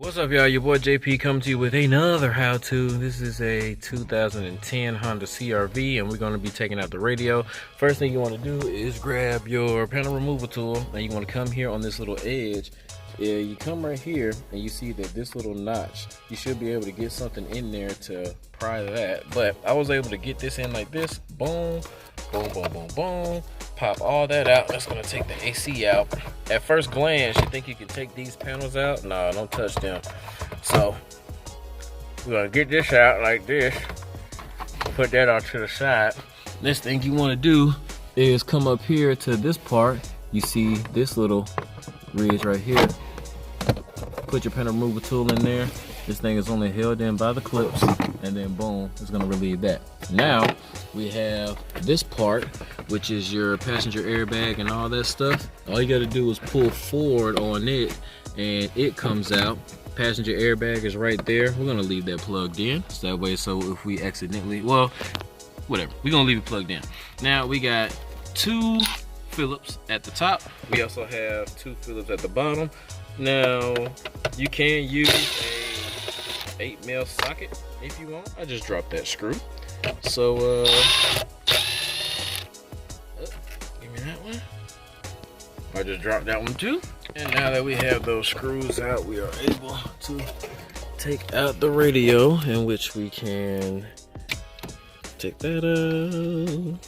What's up, y'all? Your boy JP coming to you with another how-to. This is a 2010 Honda CR-V, and we're going to be taking out the radio. First thing you want to do is grab your panel removal tool, and you want to come here on this little edge. Yeah, you come right here, and you see that this little notch, you should be able to get something in there to pry that. But I was able to get this in like this. Boom, boom, boom, boom, boom. Pop all that out. That's gonna take the AC out. At first glance, you think you can take these panels out? Nah, don't touch them. So we're gonna get this out like this. Put that off to the side. Next thing you want to do is come up here to this part. You see this little ridge right here. Put your panel removal tool in there. This thing is only held in by the clips, and then boom, it's gonna relieve that. Now we have this part, which is your passenger airbag and all that stuff. All you gotta do is pull forward on it and it comes out. Passenger airbag is right there. We're gonna leave that plugged in, so that way, so if we accidentally, well, whatever, we're gonna leave it plugged in. Now we got two Phillips at the top. We also have two Phillips at the bottom. Now you can use a 8mm socket if you want. I just dropped that screw. So give me that one. I just dropped that one too. And now that we have those screws out, we are able to take out the radio, in which we can take that out.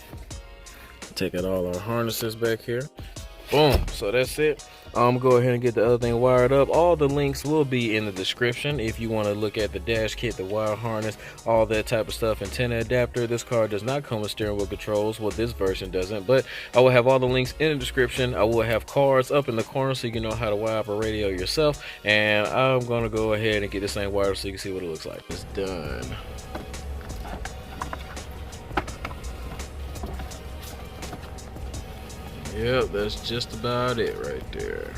Take out all our harnesses back here. Boom, so that's it. Go ahead and get the other thing wired up. All the links will be in the description if you want to look at the dash kit, the wire harness, all that type of stuff. Antenna adapter. This car does not come with steering wheel controls. Well, this version doesn't, but I will have all the links in the description. I will have cards up in the corner so you can know how to wire up a radio yourself. And I'm gonna go ahead and get this thing wired up so you can see what it looks like. It's done. Yep, that's just about it right there.